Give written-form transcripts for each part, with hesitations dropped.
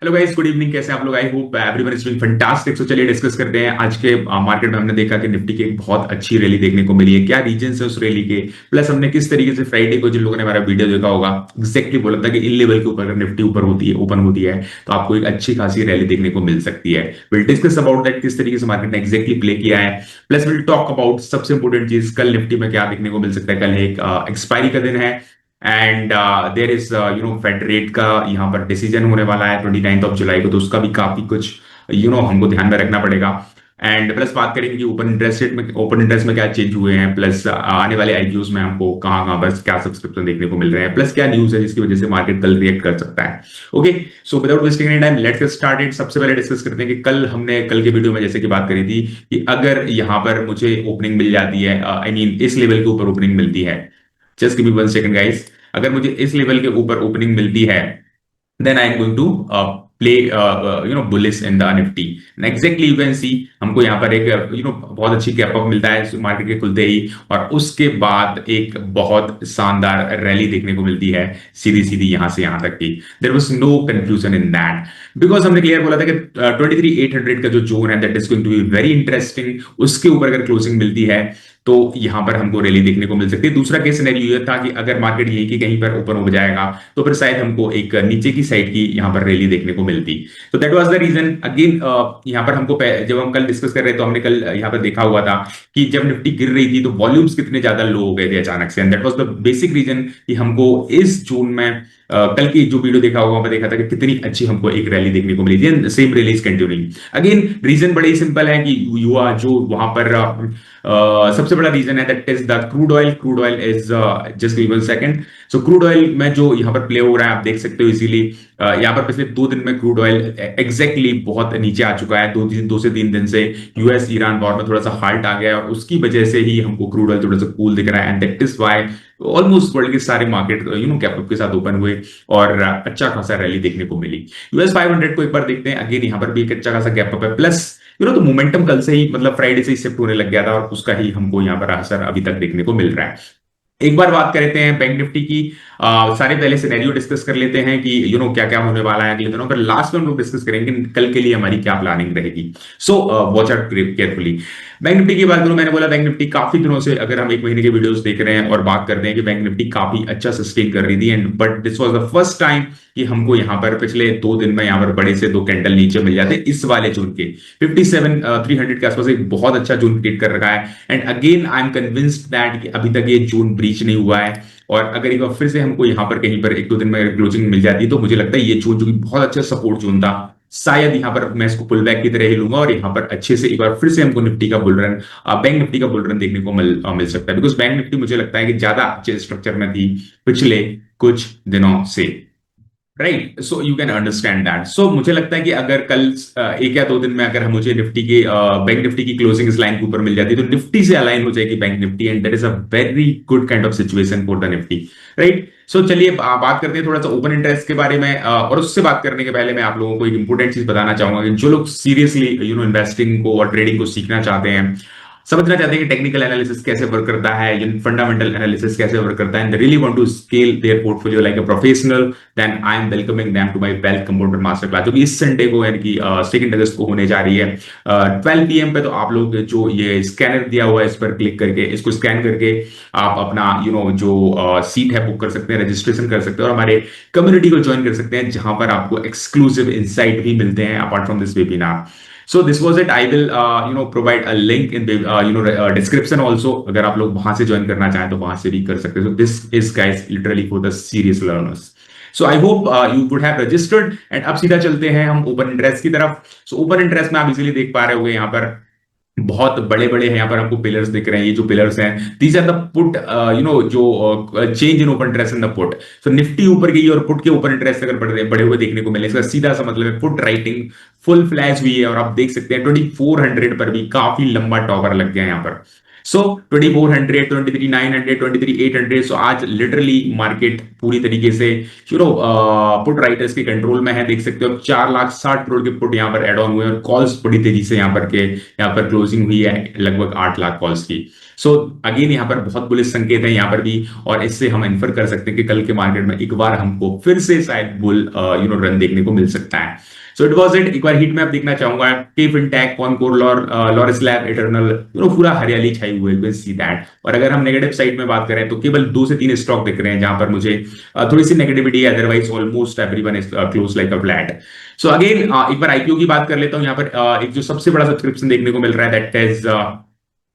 Hello guys, good evening. कैसे हैं आप लोग? I hope everyone is doing fantastic. So चलिए डिस्कस करते हैं। आज के मार्केट में हमने देखा कि निफ्टी की एक बहुत अच्छी रैली देखने को मिली है। क्या रीजंस है उस रैली के, प्लस हमने किस तरीके से फ्राइडे को, जिन लोगों ने हमारा वीडियो देखा होगा, एग्जैक्टली बोला था कि इन लेवल के ऊपर अगर निफ्टी ऊपर होती है, ओपन होती है, तो आपको एक अच्छी खासी रैली देखने को मिल सकती है। विल डिस्कस अबाउट दैट, किस तरीके से मार्केट ने एग्जैक्टली प्ले किया है। प्लस विल टॉक अबाउट सबसे इंपॉर्टेंट चीज, कल निफ्टी में क्या देखने को मिल सकता है। कल एक एक्सपायरी का दिन है and there is Fed rate का यहाँ पर डिसीजन होने वाला है 29 ऑफ जुलाई को, तो उसका भी काफी कुछ हमको ध्यान में रखना पड़ेगा। एंड प्लस बात करेंगे कि ओपन इंटरेस्ट में क्या चेंज हुए हैं, प्लस आने वाले आईपीओस में हमको कहाँ कहाँ पर क्या सब्सक्रिप्शन देखने को मिल रहे हैं, प्लस क्या न्यूज है जिसकी वजह से मार्केट कल रिएक्ट कर सकता है। Okay, so without wasting any time let's get started. सबसे पहले डिस्कस करते हैं कि कल के वीडियो में जैसे कि बात करी थी कि अगर यहाँ पर मुझे ओपनिंग मिल जाती है, आई मीन इस लेवल के ऊपर ओपनिंग मिलती है, just give me 1 second guys. अगर मुझे इस लेवल के ऊपर ओपनिंग मिलती है, then I am going to play bullish in the Nifty. Exactly you can see, हमको यहाँ पर एक बहुत अच्छी कैप अप मिलता है मार्केट के खुलते ही, और उसके बाद एक बहुत शानदार रैली देखने को मिलती है सीधी सीधी यहां से यहां तक की। There was no confusion in that, because हमने क्लियर बोला था कि 23,800 का जो जोन है that is going to be very interesting. उसके ऊपर अगर क्लोजिंग मिलती है तो यहां पर हमको रैली देखने को मिल सकती है। दूसरा केस सिनेरियो ये था कि अगर मार्केट यही की कहीं पर ओपन हो जाएगा तो फिर शायद हमको एक नीचे की साइड की यहां पर रैली देखने को मिलती। तो that was the reason. Again यहां पर हमको जब हम कल डिस्कस कर रहे थे तो हमने कल यहां पर देखा हुआ था कि जब निफ्टी गिर रही थी तो वॉल्यूम्स कितने ज्यादा लो हो गए थे अचानक से, and that was the basic reason कि हमको इस जोन में कल की जो वीडियो देखा होगा, मैं देखा था कि कितनी अच्छी हमको एक रैली देखने को मिली थी। Same rally is continuing. Again reason बड़े ही सिंपल है कि युवा जो वहां पर सबसे बड़ा रीजन है that is the crude oil. Crude oil is just give 1 second. So crude oil में जो यहाँ पर प्ले हो रहा है आप देख सकते हो इजीली। यहाँ पर पिछले 2 दिन में क्रूड ऑयल एग्जैक्टली बहुत नीचे आ चुका है। 2 से 3 दिन से यूएस ईरान वॉर में थोड़ा सा हाल्ट आ गया है, और उसकी वजह से ही हमको क्रूड ऑयल थोड़ा सा कूल दिख रहा है, and that is why almost world के सारे मार्केट कैप अप के साथ ओपन हुए और अच्छा खासा रैली देखने को मिली। यूएस 500 को एक बार देखते हैं। अगेन यहाँ पर भी एक अच्छा खासा गैप अप है, प्लस तो मोमेंटम कल से ही, मतलब फ्राइडे से ही शिफ्ट होने लग गया था, और उसका ही हमको यहाँ पर असर अभी तक देखने को मिल रहा है। एक बार बात करते हैं बैंक निफ्टी की। सारे पहले सिनेरियो डिस्कस कर लेते हैं कि क्या क्या होने वाला है अगले दिनों पर। लास्ट में हम लोग डिस्कस करेंगे कल के लिए हमारी क्या प्लानिंग रहेगी। So watch out carefully. Bank Nifty की बात करूं, मैंने बोला बैंक निफ्टी काफी दिनों से, अगर हम 1 महीने के वीडियोस देख रहे हैं और बात करते हैं कि बैंक निफ्टी काफी अच्छा सस्टेन कर रही थी, and but this was the first time कि हमको यहाँ पर पिछले 2 दिन में यहाँ पर बड़े से 2 कैंडल नीचे मिल जाते इस वाले जोन के 57,300 के आसपास। एक बहुत अच्छा जोन क्रिएट कर रखा है, and again I am convinced that कि अभी तक ये जोन ब्रीच नहीं हुआ है, और अगर एक बार फिर से हमको यहाँ पर कहीं पर 1-2 दिन में क्लोजिंग मिल जाती है तो मुझे लगता है ये जोन जो कि बहुत अच्छा सपोर्ट जोन था, शायद यहाँ पर मैं इसको पुल बैक की तरह ही लूंगा, और यहाँ पर अच्छे से एक बार फिर से हमको निफ्टी का बुल रन, बैंक निफ्टी का बुल रन देखने को मिल सकता है। बिकॉज बैंक निफ्टी मुझे लगता है कि ज्यादा अच्छे स्ट्रक्चर में थी पिछले कुछ दिनों से। Right, so you can understand that. So मुझे लगता है कि अगर कल 1 या 2 दिन में अगर मुझे निफ्टी के बैंक निफ्टी की क्लोजिंग इस लाइन के ऊपर मिल जाती है तो निफ्टी से अलाइन हो जाएगी bank Nifty, and that is a very good kind of situation for the Nifty. Right, so चलिए बात करते हैं थोड़ा सा ओपन इंटरेस्ट के बारे में, और उससे बात करने के पहले मैं आप लोगों को एक इंपॉर्टेंट चीज बताना चाहूंगा कि जो लोग सीरियसली इन्वेस्टिंग को और ट्रेडिंग को सीखना चाहते हैं, समझना चाहते हैं कि टेक्निकल एनालिसिस कैसे वर्क करता है, फंडामेंटल एनालिसिस कैसे वर्क करता है, and really want to scale their portfolio like a professional, then I am welcoming them to my wealth compounder master class, जो कि इस संडे को यानी कि 2 अगस्त को होने जा रही है 12 PM पे। तो आप लोग जो ये स्कैनर दिया हुआ है इस पर क्लिक करके, इसको स्कैन करके आप अपना जो सीट है बुक कर सकते हैं, रजिस्ट्रेशन कर सकते हैं, और हमारे कम्युनिटी को ज्वाइन कर सकते हैं जहां पर आपको एक्सक्लूसिव इंसाइट भी मिलते हैं apart from this webinar. So this was it. I will provide a link in the description also. अगर आप लोग वहां से ज्वाइन करना चाहें तो वहां से भी कर सकते हैं। So this is guys literally for the serious learners. So I hope you would have registered. And अब सीधा चलते हैं हम ओपन इंटरेस्ट की तरफ। So ओपन इंटरेस्ट में आप इजीली देख पा रहे होंगे यहाँ पर बहुत बड़े बड़े हैं, यहाँ पर हमको पिलर्स दिख रहे हैं। ये जो पिलर्स हैं दीज आर द पुट जो change in open interest in the put. So Nifty ऊपर गई और पुट के ओपन इंटरेस्ट अगर बड़े हुए देखने को मिले, इसका सीधा सा मतलब है पुट राइटिंग फुल फ्लैश हुई है, और आप देख सकते हैं 2400 पर भी काफी लंबा टॉवर लग गया यहाँ पर। सो 2400, 23,900, 23,800। सो आज लिटरली मार्केट पूरी तरीके से पुट राइटर्स के कंट्रोल में है। देख सकते हो 4,60,000 के पुट यहाँ पर एड ऑन हुए और कॉल्स बड़ी तेजी से यहाँ पर क्लोजिंग हुई है लगभग 8 लाख कॉल्स की। सो अगेन यहाँ पर बहुत बुलिश संकेत है यहाँ पर भी, और इससे हम इन्फर कर सकते हैं कि कल के मार्केट में एक बार हमको फिर से शायद बुल रन देखने को मिल सकता है। So it was it. एक बार हीट मैप देखना चाहूंगा। K fintech, Concor, Laurus lab, eternal, पूरा हरियाली छाई हुई है, यू सी दैट। और अगर हम नेगेटिव साइड में बात करें तो केवल 2 से 3 स्टॉक दिख रहे हैं जहां पर मुझे थोड़ी सी नेगेटिविटी है, otherwise almost everyone is close like a flat. So again एक बार आईपीओ की बात कर लेता हूं। यहाँ पर एक जो सबसे बड़ा सब्सक्रिप्शन देखने को मिल रहा है दैट इज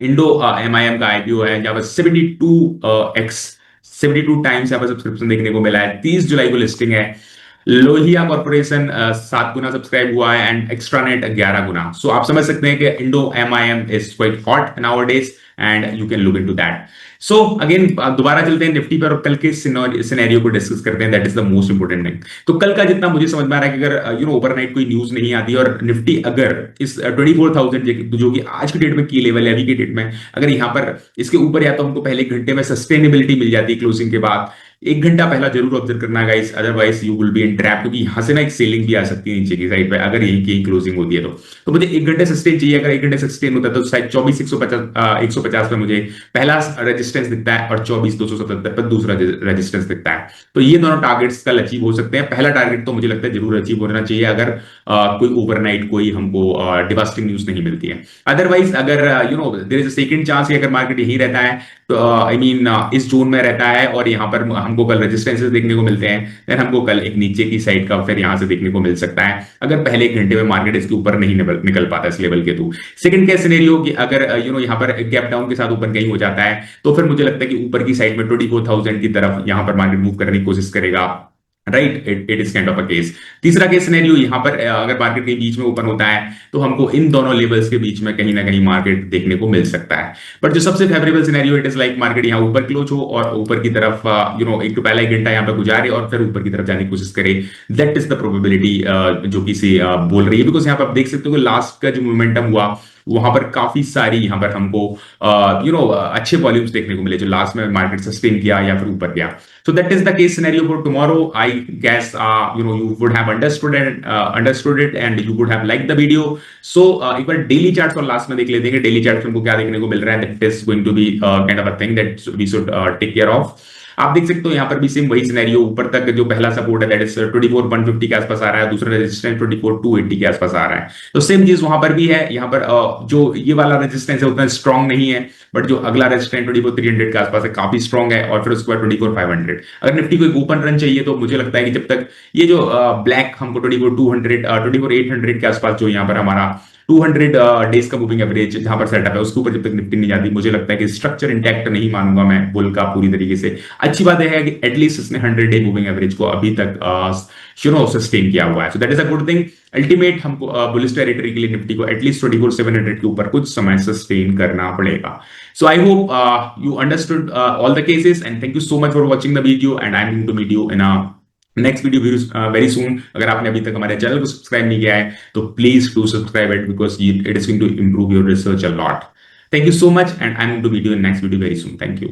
इंडो एमआईएम का आईपीओ है, जहां पर 72 टाइम्स यहाँ पर सब्सक्रिप्शन देखने को मिला है। 30 जुलाई को लिस्टिंग है। लोहिया कॉर्पोरेशन 7 गुना सब्सक्राइब हुआ है एंड एक्स्ट्रानेट 11 गुना। सो आप समझ सकते हैं कि Indo MIM is quite hot nowadays and you can look into that. So again दोबारा चलते हैं निफ्टी पर और कल के सिनेरियो को डिस्कस करते हैं। That is the most important thing. तो कल का जितना मुझे समझ में आ रहा है कि अगर ओवरनाइट कोई न्यूज नहीं आती और निफ्टी अगर इस 24,000 जो कि आज की डेट में की लेवल है, अभी की डेट में अगर यहाँ पर इसके ऊपर या तो हमको पहले एक घंटे में सस्टेनेबिलिटी मिल जाती है क्लोजिंग के बाद, 1 घंटा पहला जरूर ऑब्जर्व करना guys, otherwise you will be in trap, क्योंकि यहां से ना एक सेलिंग भी आ सकती है नीचे की साइड पे अगर यही की क्लोजिंग होती है तो मुझे 1 घंटे सस्टेन चाहिए। अगर 1 घंटे सस्टेन होता है तो शायद 24,150 पे मुझे पहला रेजिस्टेंस दिखता है और 24,277 पर दूसरा रेजिस्टेंस दिखता है। तो ये दोनों टारगेट्स कल अचीव हो सकते हैं। पहला टारगेट तो मुझे लगता है जरूर अचीव होना चाहिए अगर कोई ओवरनाइट कोई हमको डिवास्टिंग न्यूज नहीं मिलती है। अदरवाइज अगर there is a second chance अगर मार्केट यही रहता है तो आई मीन इस जोन में रहता है और यहाँ पर हमको कल रेजिस्टेंसेस देखने को मिलते हैं, देन हमको कल एक नीचे की साइड का फिर यहाँ से देखने को मिल सकता है अगर पहले 1 घंटे में मार्केट इसके ऊपर नहीं निकल पाता इस लेवल के थ्रू। सेकंड क्या सिनेरियो कि अगर यहाँ पर गैप डाउन के साथ ऊपर कहीं हो जाता है तो फिर मुझे लगता है कि ऊपर की साइड में 24,000 की तरफ यहाँ पर मार्केट मूव करने की कोशिश करेगा। Right, it is kind of a case. तीसरा केस सिनेरियो यहाँ पर अगर मार्केट के बीच में ओपन होता है तो हमको इन दोनों लेवल्स के बीच में कहीं ना कहीं मार्केट देखने को मिल सकता है। बट जो सबसे favourable scenario it is like market यहाँ ऊपर क्लोज हो और ऊपर की तरफ एक तो पहला 1 घंटा यहाँ पर गुजारे और फिर ऊपर की तरफ जाने की कोशिश करे। दैट इज द प्रोबेबिलिटी जो कि बोल रही है, बिकॉज यहाँ पर आप देख सकते हो कि लास्ट का जो मोमेंटम हुआ वहां पर काफी सारी यहाँ पर हमको अच्छे वॉल्यूम्स देखने को मिले जो लास्ट में मार्केट सस्टेन किया या फिर ऊपर गया। So that is the case scenario for tomorrow. I guess you would have understood it and you would have liked the video. So एक बार डेली चार्ट्स और लास्ट में देख लेते हैं कि डेली चार्ट्स में हमको क्या देखने को मिल रहा है। That is going to be kind of a thing that we should take care of. आप देख सकते हो यहाँ पर भी सेम वही सिनेरियो, ऊपर तक जो पहला सपोर्ट है दैट इज 24,150 के आसपास आ रहा है, दूसरा रेजिस्टेंस 24,280 के आसपास आ रहा है। तो सेम चीज वहां पर भी है। यहाँ पर जो ये वाला रेजिस्टेंस है उतना स्ट्रॉन्ग नहीं है, बट जो अगला रेजिस्टेंस 24,300 के आसपास है काफी स्ट्रॉन्ग है, और फिर उसके बाद 24,500। अगर निफ्टी को एक ओपन रन चाहिए तो मुझे लगता है कि जब तक ये जो ब्लैक हमको 24,200 24,800 के आसपास जो यहाँ पर हमारा 200 डेज का मूविंग एवरेज जहां पर सेटअप है उसके ऊपर जब तक निफ्टी नहीं जाती, मुझे लगता है कि स्ट्रक्चर इंटैक्ट नहीं मानूंगा मैं बुल का पूरी तरीके से। अच्छी बात है कि एटलीस्ट इसने 100 डे मूविंग एवरेज को अभी तक सस्टेन किया हुआ है। So that is a good thing. Ultimate हमको बुलिश टेरिटरी के लिए निफ्टी को एटलीस्ट 24,700 के ऊपर कुछ समय सस्टेन करना पड़ेगा। So I hope you understood all the cases and thank you so much for watching the video and I am going to meet you in a next video very soon. अगर आपने अभी तक हमारे channel को subscribe नहीं किया है तो please do subscribe it because it is going to improve your research a lot. Thank you so much and I am going to meet you in next video very soon. Thank you.